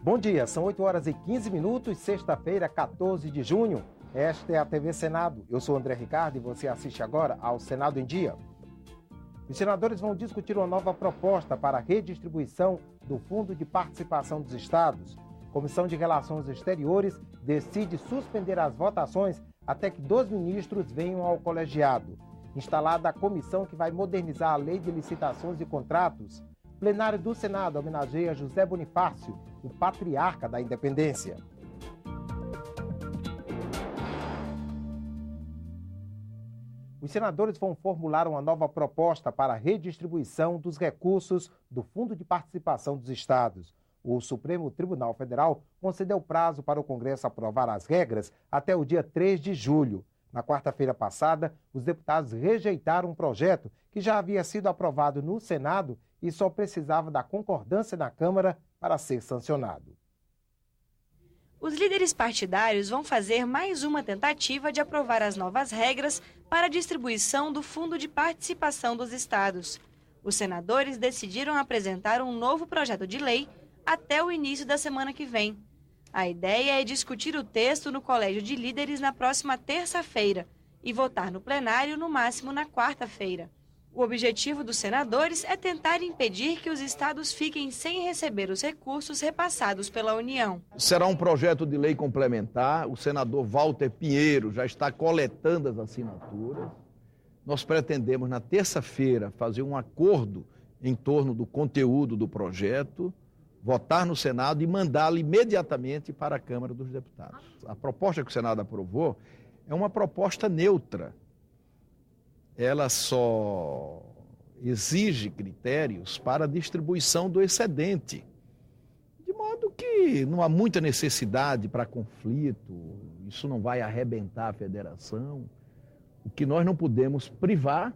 Bom dia, são 8 horas e 15 minutos, sexta-feira, 14 de junho. Esta é a TV Senado. Eu sou André Ricardo e você assiste agora ao Senado em Dia. Os senadores vão discutir uma nova proposta para a redistribuição do Fundo de Participação dos Estados. A Comissão de Relações Exteriores decide suspender as votações até que 2 ministros venham ao colegiado. Instalada a comissão que vai modernizar a lei de licitações e contratos, o plenário do Senado homenageia José Bonifácio, o patriarca da independência. Os senadores vão formular uma nova proposta para a redistribuição dos recursos do Fundo de Participação dos Estados. O Supremo Tribunal Federal concedeu prazo para o Congresso aprovar as regras até o dia 3 de julho. Na quarta-feira passada, os deputados rejeitaram um projeto que já havia sido aprovado no Senado e só precisava da concordância na Câmara para ser sancionado. Os líderes partidários vão fazer mais uma tentativa de aprovar as novas regras para a distribuição do Fundo de Participação dos Estados. Os senadores decidiram apresentar um novo projeto de lei até o início da semana que vem. A ideia é discutir o texto no Colégio de Líderes na próxima terça-feira e votar no plenário no máximo na quarta-feira. O objetivo dos senadores é tentar impedir que os estados fiquem sem receber os recursos repassados pela União. Será um projeto de lei complementar. O senador Walter Pinheiro já está coletando as assinaturas. Nós pretendemos, na terça-feira, fazer um acordo em torno do conteúdo do projeto, votar no Senado e mandá-lo imediatamente para a Câmara dos Deputados. A proposta que o Senado aprovou é uma proposta neutra. Ela só exige critérios para a distribuição do excedente, de modo que não há muita necessidade para conflito, isso não vai arrebentar a federação. O que nós não podemos privar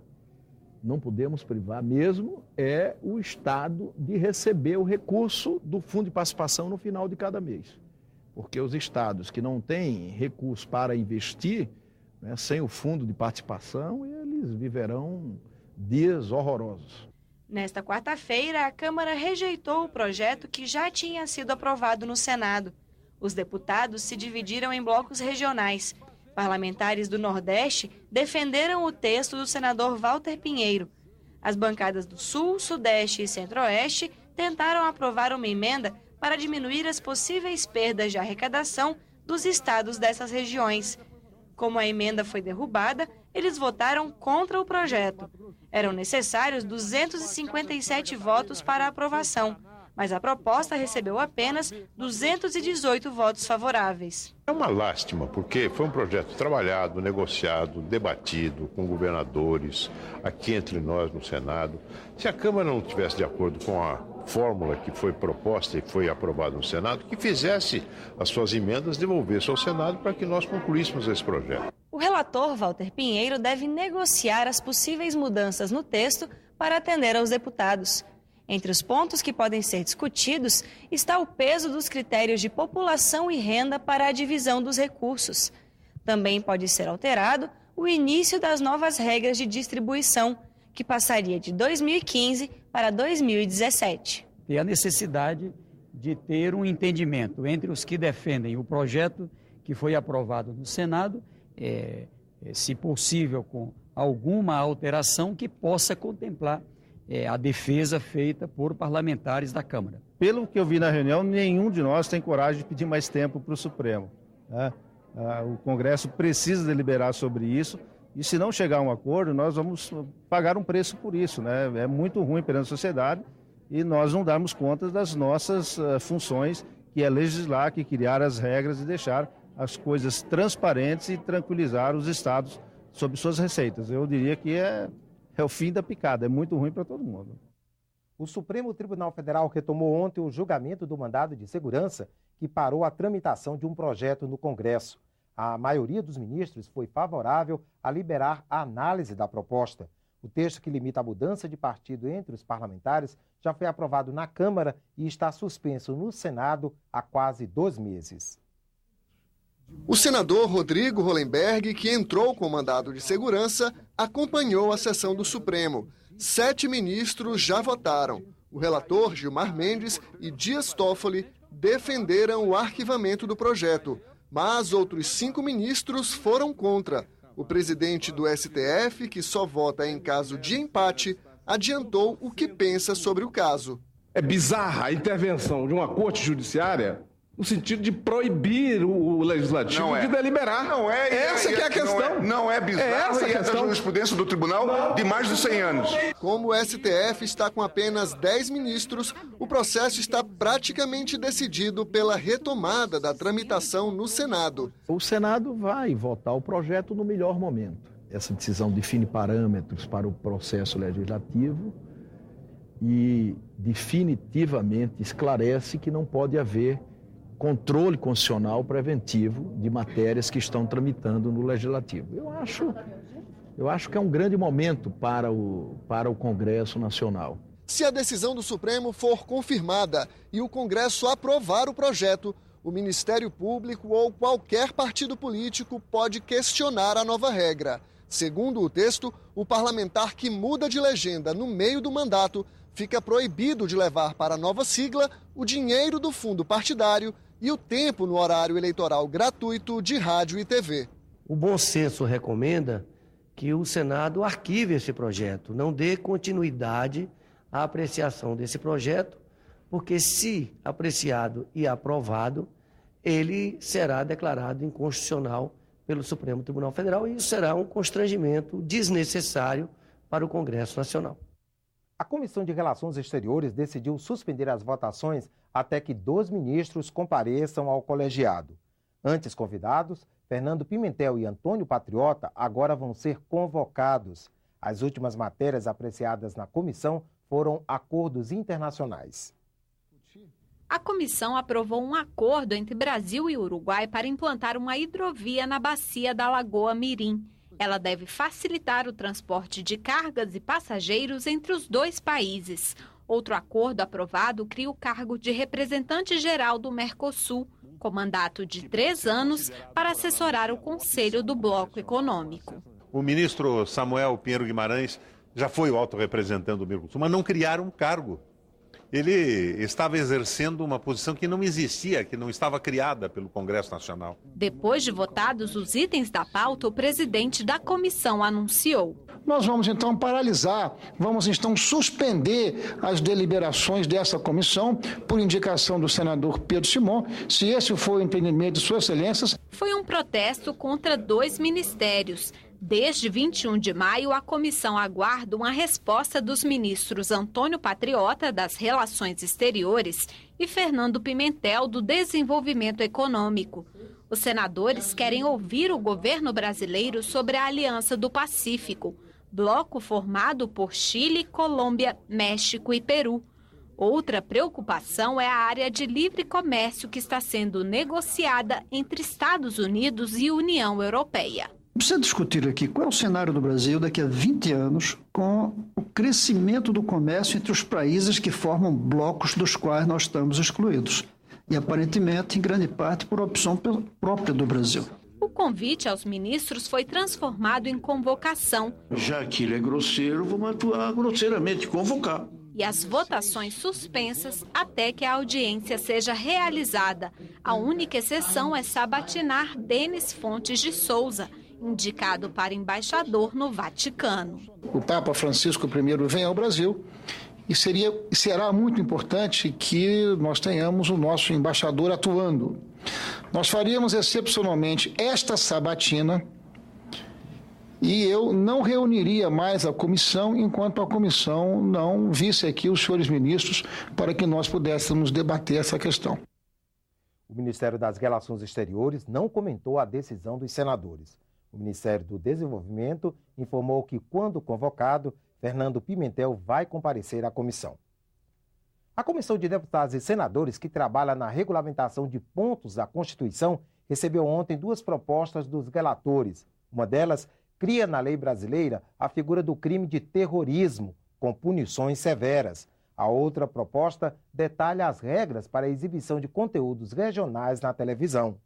mesmo, é o Estado de receber o recurso do Fundo de Participação no final de cada mês. Porque os estados que não têm recurso para investir, né, sem o Fundo de Participação, eles viverão dias horrorosos. Nesta quarta-feira, a Câmara rejeitou o projeto que já tinha sido aprovado no Senado. Os deputados se dividiram em blocos regionais. Parlamentares do Nordeste defenderam o texto do senador Walter Pinheiro. As bancadas do Sul, Sudeste e Centro-Oeste tentaram aprovar uma emenda para diminuir as possíveis perdas de arrecadação dos estados dessas regiões. Como a emenda foi derrubada, eles votaram contra o projeto. Eram necessários 257 votos para a aprovação, mas a proposta recebeu apenas 218 votos favoráveis. É uma lástima, porque foi um projeto trabalhado, negociado, debatido com governadores, aqui entre nós no Senado. Se a Câmara não estivesse de acordo com a fórmula que foi proposta e foi aprovada no Senado, que fizesse as suas emendas, devolvesse ao Senado para que nós concluíssemos esse projeto. O relator Walter Pinheiro deve negociar as possíveis mudanças no texto para atender aos deputados. Entre os pontos que podem ser discutidos está o peso dos critérios de população e renda para a divisão dos recursos. Também pode ser alterado o início das novas regras de distribuição, que passaria de 2015 para 2017. Tem a necessidade de ter um entendimento entre os que defendem o projeto que foi aprovado no Senado, se possível com alguma alteração que possa contemplar a defesa feita por parlamentares da Câmara. Pelo que eu vi na reunião, nenhum de nós tem coragem de pedir mais tempo para o Supremo, né? O Congresso precisa deliberar sobre isso e, se não chegar a um acordo, nós vamos pagar um preço por isso, né? É muito ruim perante a sociedade e nós não darmos conta das nossas funções, que é legislar, que criar as regras e deixar as coisas transparentes e tranquilizar os estados sobre suas receitas. Eu diria que é o fim da picada, é muito ruim para todo mundo. O Supremo Tribunal Federal retomou ontem o julgamento do mandado de segurança que parou a tramitação de um projeto no Congresso. A maioria dos ministros foi favorável a liberar a análise da proposta. O texto que limita a mudança de partido entre os parlamentares já foi aprovado na Câmara e está suspenso no Senado há quase 2 meses. O senador Rodrigo Hollenberg, que entrou com mandado de segurança, acompanhou a sessão do Supremo. 7 ministros já votaram. O relator Gilmar Mendes e Dias Toffoli defenderam o arquivamento do projeto, mas outros 5 ministros foram contra. O presidente do STF, que só vota em caso de empate, adiantou o que pensa sobre o caso. É bizarra a intervenção de uma corte judiciária no sentido de proibir o legislativo de deliberar. Não é. Essa que é a questão. Não é bizarra e é da jurisprudência do tribunal de mais de 100 anos. Como o STF está com apenas 10 ministros, o processo está praticamente decidido pela retomada da tramitação no Senado. O Senado vai votar o projeto no melhor momento. Essa decisão define parâmetros para o processo legislativo e definitivamente esclarece que não pode haver controle constitucional preventivo de matérias que estão tramitando no Legislativo. Eu acho que é um grande momento para o Congresso Nacional. Se a decisão do Supremo for confirmada e o Congresso aprovar o projeto, o Ministério Público ou qualquer partido político pode questionar a nova regra. Segundo o texto, o parlamentar que muda de legenda no meio do mandato fica proibido de levar para a nova sigla o dinheiro do fundo partidário e o tempo no horário eleitoral gratuito de rádio e TV. O bom senso recomenda que o Senado arquive esse projeto, não dê continuidade à apreciação desse projeto, porque se apreciado e aprovado, ele será declarado inconstitucional pelo Supremo Tribunal Federal e isso será um constrangimento desnecessário para o Congresso Nacional. A Comissão de Relações Exteriores decidiu suspender as votações até que 2 ministros compareçam ao colegiado. Antes convidados, Fernando Pimentel e Antônio Patriota agora vão ser convocados. As últimas matérias apreciadas na comissão foram acordos internacionais. A comissão aprovou um acordo entre Brasil e Uruguai para implantar uma hidrovia na bacia da Lagoa Mirim. Ela deve facilitar o transporte de cargas e passageiros entre os 2 países. Outro acordo aprovado cria o cargo de representante-geral do Mercosul, com mandato de 3 anos para assessorar o Conselho do Bloco Econômico. O ministro Samuel Pinheiro Guimarães já foi o alto representante do Mercosul, mas não criaram um cargo. Ele estava exercendo uma posição que não existia, que não estava criada pelo Congresso Nacional. Depois de votados os itens da pauta, o presidente da comissão anunciou: nós vamos então paralisar, vamos então suspender as deliberações dessa comissão por indicação do senador Pedro Simon, se esse for o entendimento de Suas Excelências. Foi um protesto contra 2 ministérios. Desde 21 de maio, a comissão aguarda uma resposta dos ministros Antônio Patriota, das Relações Exteriores, e Fernando Pimentel, do Desenvolvimento Econômico. Os senadores querem ouvir o governo brasileiro sobre a Aliança do Pacífico, bloco formado por Chile, Colômbia, México e Peru. Outra preocupação é a área de livre comércio que está sendo negociada entre Estados Unidos e União Europeia. Precisa discutir aqui qual é o cenário do Brasil daqui a 20 anos com o crescimento do comércio entre os países que formam blocos dos quais nós estamos excluídos. E, aparentemente, em grande parte, por opção própria do Brasil. O convite aos ministros foi transformado em convocação. Já que ele é grosseiro, vamos atuar grosseiramente, convocar. E as votações suspensas até que a audiência seja realizada. A única exceção é Sabatinar Denis Fontes de Souza, indicado para embaixador no Vaticano. O Papa Francisco I vem ao Brasil e será muito importante que nós tenhamos o nosso embaixador atuando. Nós faríamos excepcionalmente esta sabatina e eu não reuniria mais a comissão enquanto a comissão não visse aqui os senhores ministros para que nós pudéssemos debater essa questão. O Ministério das Relações Exteriores não comentou a decisão dos senadores. O Ministério do Desenvolvimento informou que, quando convocado, Fernando Pimentel vai comparecer à comissão. A Comissão de Deputados e Senadores, que trabalha na regulamentação de pontos da Constituição, recebeu ontem 2 propostas dos relatores. Uma delas cria na lei brasileira a figura do crime de terrorismo, com punições severas. A outra proposta detalha as regras para a exibição de conteúdos regionais na televisão.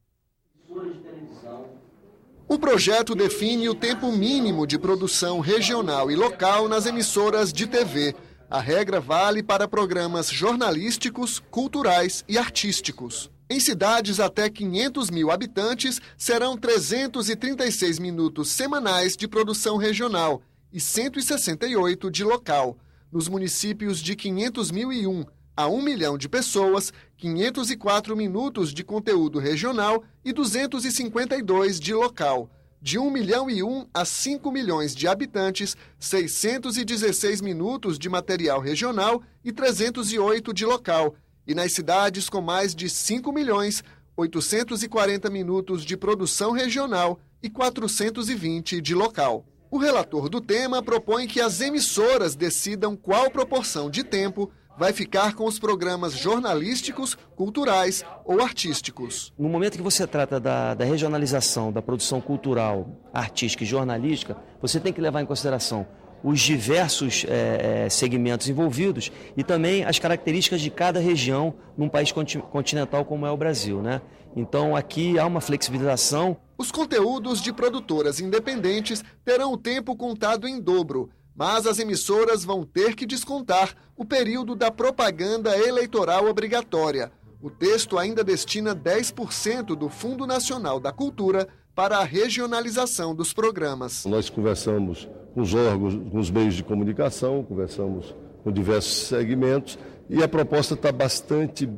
O projeto define o tempo mínimo de produção regional e local nas emissoras de TV. A regra vale para programas jornalísticos, culturais e artísticos. Em cidades até 500 mil habitantes, serão 336 minutos semanais de produção regional e 168 de local. Nos municípios de 500.001 a 1 milhão de pessoas, 504 minutos de conteúdo regional e 252 de local. De 1.001 a 5 milhões de habitantes, 616 minutos de material regional e 308 de local. E nas cidades com mais de 5 milhões, 840 minutos de produção regional e 420 de local. O relator do tema propõe que as emissoras decidam qual proporção de tempo vai ficar com os programas jornalísticos, culturais ou artísticos. No momento que você trata da regionalização da produção cultural, artística e jornalística, você tem que levar em consideração os diversos segmentos envolvidos e também as características de cada região num país continental como é o Brasil, né? Então aqui há uma flexibilização. Os conteúdos de produtoras independentes terão o tempo contado em dobro, mas as emissoras vão ter que descontar o período da propaganda eleitoral obrigatória. O texto ainda destina 10% do Fundo Nacional da Cultura para a regionalização dos programas. Nós conversamos com os órgãos, com os meios de comunicação, conversamos com diversos segmentos e a proposta está bastante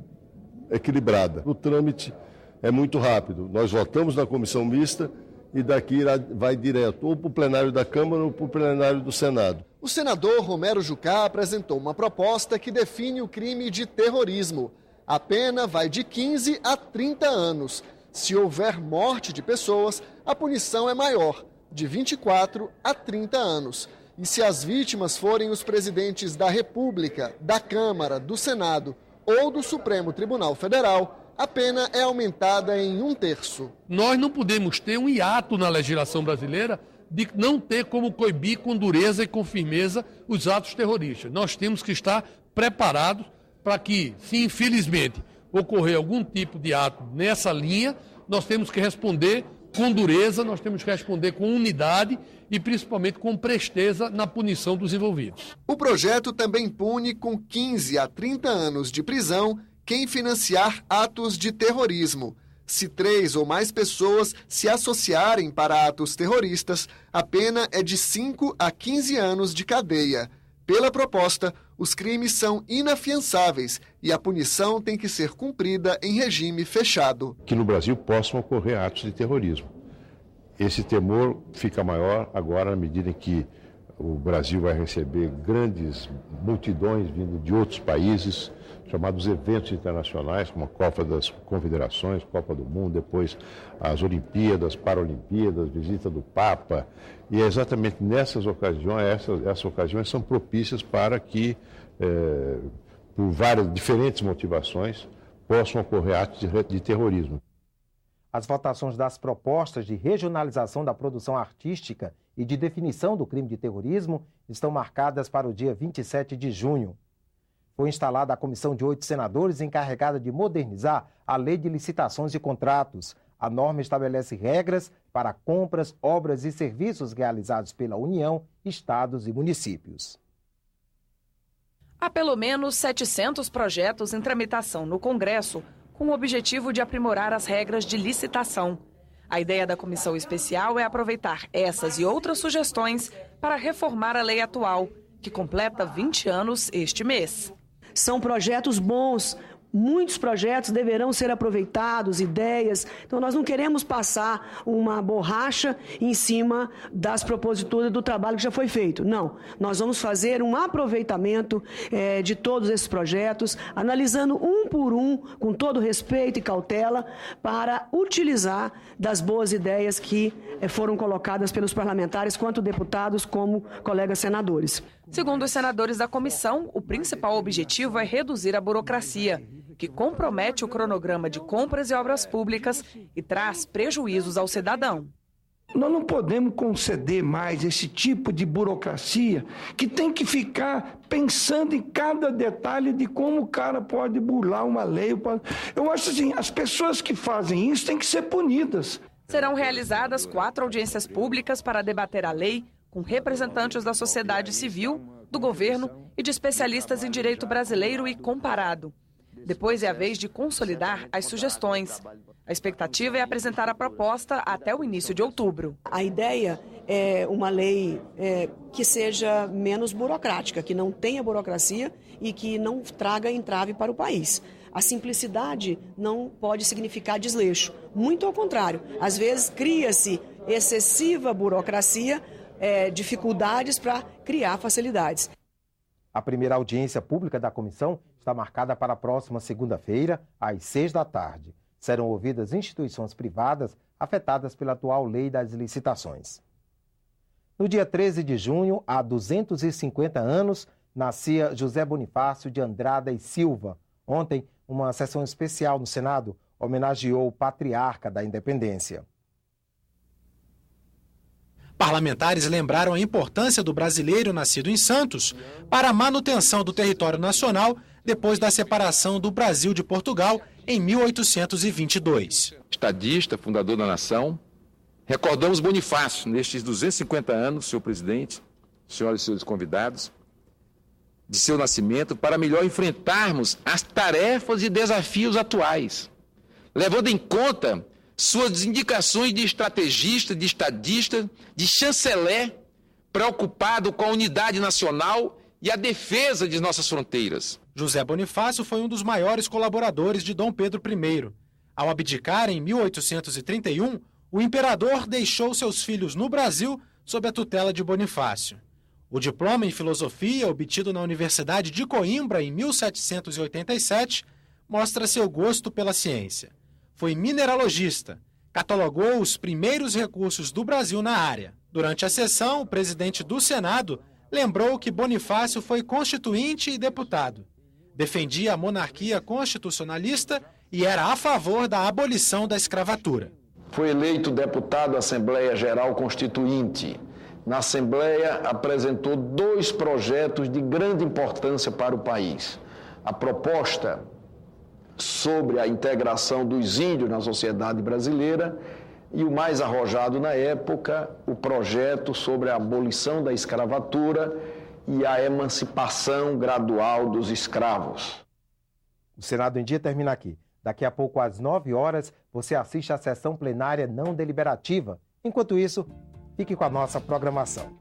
equilibrada. O trâmite é muito rápido. Nós votamos na comissão mista e daqui vai direto ou para o plenário da Câmara ou para o plenário do Senado. O senador Romero Jucá apresentou uma proposta que define o crime de terrorismo. A pena vai de 15 a 30 anos. Se houver morte de pessoas, a punição é maior, de 24 a 30 anos. E se as vítimas forem os presidentes da República, da Câmara, do Senado ou do Supremo Tribunal Federal, a pena é aumentada em 1/3. Nós não podemos ter um hiato na legislação brasileira de não ter como coibir com dureza e com firmeza os atos terroristas. Nós temos que estar preparados para que, se infelizmente ocorrer algum tipo de ato nessa linha, nós temos que responder com dureza, nós temos que responder com unidade e principalmente com presteza na punição dos envolvidos. O projeto também pune com 15 a 30 anos de prisão quem financiar atos de terrorismo. Se 3 ou mais pessoas se associarem para atos terroristas, a pena é de 5 a 15 anos de cadeia. Pela proposta, os crimes são inafiançáveis e a punição tem que ser cumprida em regime fechado. Que no Brasil possam ocorrer atos de terrorismo. Esse temor fica maior agora na medida em que o Brasil vai receber grandes multidões vindo de outros países, chamados eventos internacionais, como a Copa das Confederações, Copa do Mundo, depois as Olimpíadas, Paralimpíadas, visita do Papa. E é exatamente nessas ocasiões, essas ocasiões são propícias para que, por várias diferentes motivações, possam ocorrer atos de terrorismo. As votações das propostas de regionalização da produção artística e de definição do crime de terrorismo estão marcadas para o dia 27 de junho. Foi instalada a comissão de 8 senadores encarregada de modernizar a Lei de Licitações e Contratos. A norma estabelece regras para compras, obras e serviços realizados pela União, estados e municípios. Há pelo menos 700 projetos em tramitação no Congresso, com o objetivo de aprimorar as regras de licitação. A ideia da comissão especial é aproveitar essas e outras sugestões para reformar a lei atual, que completa 20 anos este mês. São projetos bons, muitos projetos deverão ser aproveitados, ideias. Então nós não queremos passar uma borracha em cima das proposituras do trabalho que já foi feito. Não, nós vamos fazer um aproveitamento de todos esses projetos, analisando um por um, com todo respeito e cautela, para utilizar das boas ideias que foram colocadas pelos parlamentares, quanto deputados como colegas senadores. Segundo os senadores da comissão, o principal objetivo é reduzir a burocracia, que compromete o cronograma de compras e obras públicas e traz prejuízos ao cidadão. Nós não podemos conceder mais esse tipo de burocracia que tem que ficar pensando em cada detalhe de como o cara pode burlar uma lei. Eu acho assim, as pessoas que fazem isso têm que ser punidas. Serão realizadas 4 audiências públicas para debater a lei com representantes da sociedade civil, do governo e de especialistas em direito brasileiro e comparado. Depois é a vez de consolidar as sugestões. A expectativa é apresentar a proposta até o início de outubro. A ideia é uma lei que seja menos burocrática, que não tenha burocracia e que não traga entrave para o país. A simplicidade não pode significar desleixo. Muito ao contrário, às vezes cria-se excessiva burocracia, dificuldades para criar facilidades. A primeira audiência pública da comissão está marcada para a próxima segunda-feira, às 6 da tarde. Serão ouvidas instituições privadas afetadas pela atual lei das licitações. No dia 13 de junho, há 250 anos, nascia José Bonifácio de Andrada e Silva. Ontem, uma sessão especial no Senado homenageou o patriarca da independência. Parlamentares lembraram a importância do brasileiro nascido em Santos para a manutenção do território nacional depois da separação do Brasil de Portugal em 1822. Estadista, fundador da nação, recordamos Bonifácio nestes 250 anos, senhor presidente, senhoras e senhores convidados, de seu nascimento, para melhor enfrentarmos as tarefas e desafios atuais, levando em conta suas indicações de estrategista, de estadista, de chanceler, preocupado com a unidade nacional e a defesa de nossas fronteiras. José Bonifácio foi um dos maiores colaboradores de Dom Pedro I. Ao abdicar em 1831, o imperador deixou seus filhos no Brasil sob a tutela de Bonifácio. O diploma em filosofia, obtido na Universidade de Coimbra em 1787, mostra seu gosto pela ciência. Foi mineralogista, catalogou os primeiros recursos do Brasil na área. Durante a sessão, o presidente do Senado lembrou que Bonifácio foi constituinte e deputado. Defendia a monarquia constitucionalista e era a favor da abolição da escravatura. Foi eleito deputado à Assembleia Geral Constituinte. Na Assembleia, apresentou 2 projetos de grande importância para o país. A proposta sobre a integração dos índios na sociedade brasileira e o mais arrojado na época, o projeto sobre a abolição da escravatura e a emancipação gradual dos escravos. O Senado em Dia termina aqui. Daqui a pouco, às 9 horas, você assiste à sessão plenária não deliberativa. Enquanto isso, fique com a nossa programação.